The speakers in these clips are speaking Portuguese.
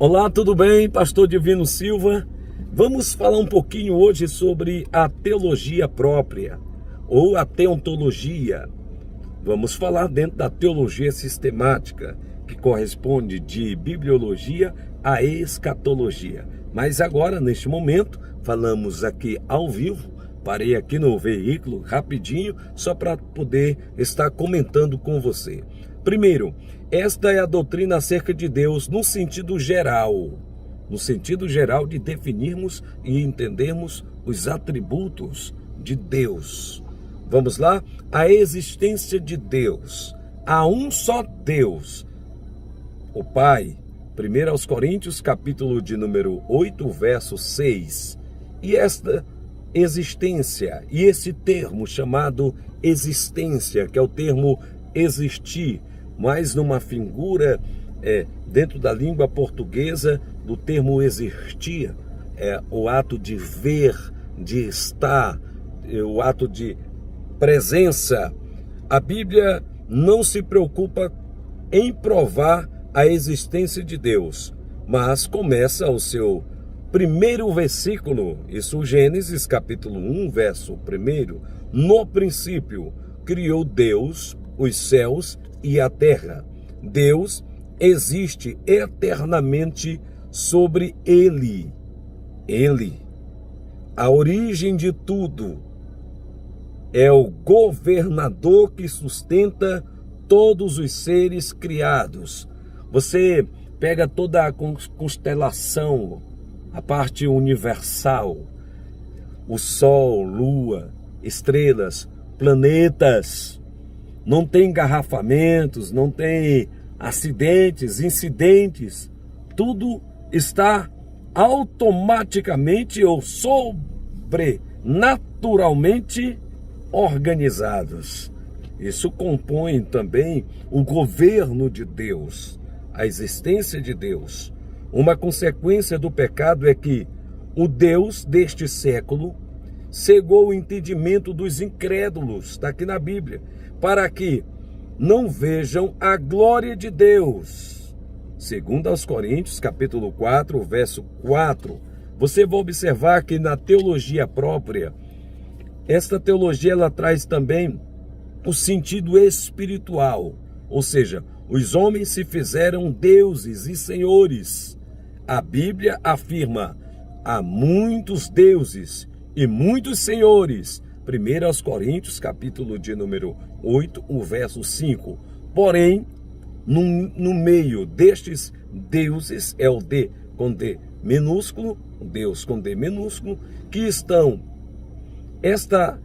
Olá, tudo bem? Pastor Divino Silva. Vamos falar um pouquinho hoje sobre a teologia própria ou a teontologia. Vamos falar dentro da teologia sistemática, que corresponde de bibliologia a escatologia. Mas agora, neste momento, falamos aqui ao vivo. Parei aqui no veículo rapidinho, só para poder estar comentando com você. Primeiro, esta é a doutrina acerca de Deus no sentido geral de definirmos e entendermos os atributos de Deus. Vamos lá? A existência de Deus. Há um só Deus, o Pai. 1 aos Coríntios, capítulo de número 8, verso 6. E esta existência, e esse termo chamado existência, que é o termo existir, mas numa figura dentro da língua portuguesa do termo existir, é o ato de ver, de estar, o ato de presença. A Bíblia não se preocupa em provar a existência de Deus, mas começa o seu primeiro versículo, isso Gênesis capítulo 1, verso 1, no princípio criou Deus os céus e a terra. Deus existe eternamente sobre ele. A origem de tudo, é o governador que sustenta todos os seres criados. Você pega toda a constelação, a parte universal, o Sol, Lua, estrelas, planetas, não tem engarrafamentos, não tem acidentes, incidentes, tudo está automaticamente ou sobrenaturalmente organizados. Isso compõe também o governo de Deus, a existência de Deus. Uma consequência do pecado é que o Deus deste século cegou o entendimento dos incrédulos, está aqui na Bíblia, para que não vejam a glória de Deus. 2 aos Coríntios, capítulo 4, verso 4. Você vai observar que na teologia própria, esta teologia ela traz também o sentido espiritual, ou seja, os homens se fizeram deuses e senhores. A Bíblia afirma: há muitos deuses e muitos senhores. 1 aos Coríntios, capítulo de número 8, o verso 5. Porém, no meio destes deuses, é o D com D minúsculo, Deus com D minúsculo, que estão esta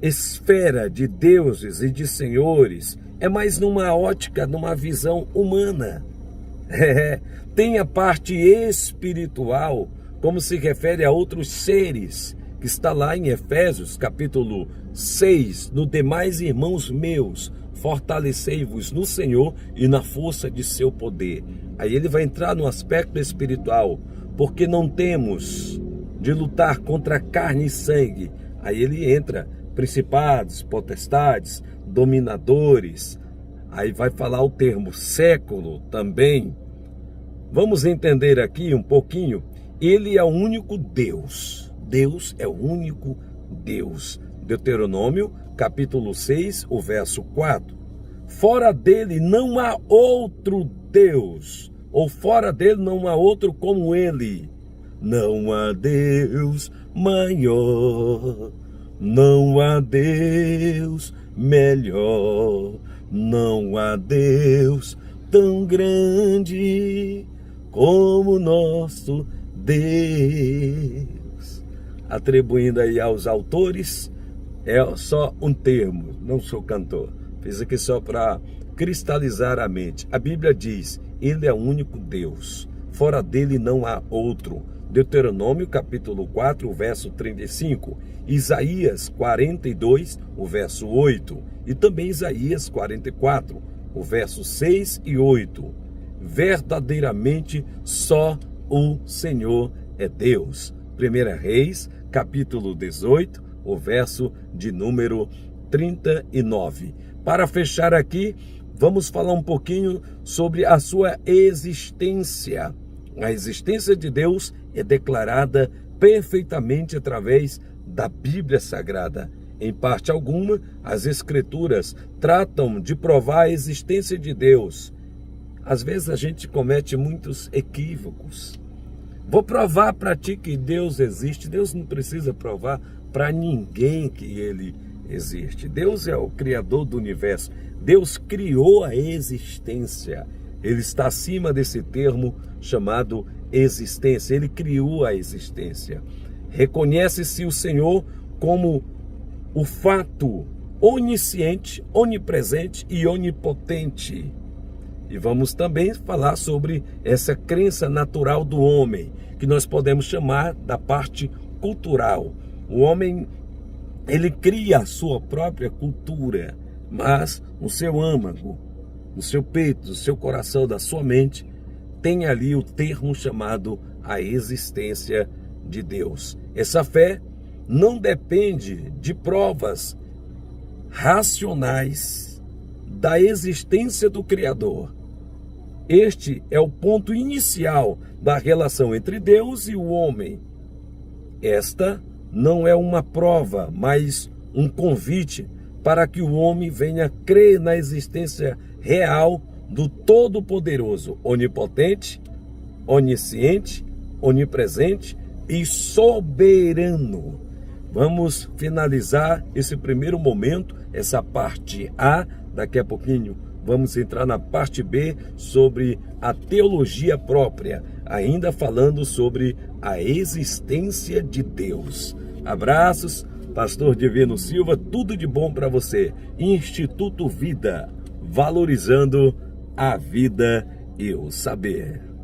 esfera de deuses e de senhores, é mais numa ótica, numa visão humana. Tem a parte espiritual, como se refere a outros seres, que está lá em Efésios, capítulo 6, no demais, irmãos meus, fortalecei-vos no Senhor e na força de seu poder. Aí ele vai entrar no aspecto espiritual, porque não temos de lutar contra carne e sangue. Aí ele entra, principados, potestades, dominadores. Aí vai falar o termo século também. Vamos entender aqui um pouquinho. Ele é o único Deus. Deus é o único Deus. Deuteronômio, capítulo 6, o verso 4. Fora dele não há outro Deus, ou fora dele não há outro como ele. Não há Deus maior, não há Deus melhor, não há Deus tão grande como nosso Deus. Atribuindo aí aos autores, é só um termo, não sou cantor. Fiz aqui só para cristalizar a mente. A Bíblia diz: ele é o único Deus, fora dele não há outro. Deuteronômio capítulo 4, verso 35, Isaías 42, o verso 8, e também Isaías 44, o verso 6 e 8. Verdadeiramente só o Senhor é Deus. 1 Reis, capítulo 18, o verso de número 39. Para fechar aqui, vamos falar um pouquinho sobre a sua existência. A existência de Deus é declarada perfeitamente através da Bíblia Sagrada. Em parte alguma, as Escrituras tratam de provar a existência de Deus. Às vezes a gente comete muitos equívocos. Vou provar para ti que Deus existe. Deus não precisa provar para ninguém que Ele existe. Deus é o Criador do universo. Deus criou a existência. Ele está acima desse termo chamado existência. Ele criou a existência. Reconhece-se o Senhor como o fato onisciente, onipresente e onipotente. E vamos também falar sobre essa crença natural do homem, que nós podemos chamar da parte cultural. O homem, ele cria a sua própria cultura, mas no seu âmago, no seu peito, no seu coração, da sua mente, tem ali o termo chamado a existência de Deus. Essa fé não depende de provas racionais da existência do Criador. Este é o ponto inicial da relação entre Deus e o homem. Esta não é uma prova, mas um convite para que o homem venha crer na existência real do Todo-Poderoso, onipotente, onisciente, onipresente e soberano. Vamos finalizar esse primeiro momento, essa parte A. Daqui a pouquinho vamos entrar na parte B sobre a teologia própria, ainda falando sobre a existência de Deus. Abraços, Pastor Divino Silva, tudo de bom para você. Instituto Vida, valorizando a vida e o saber.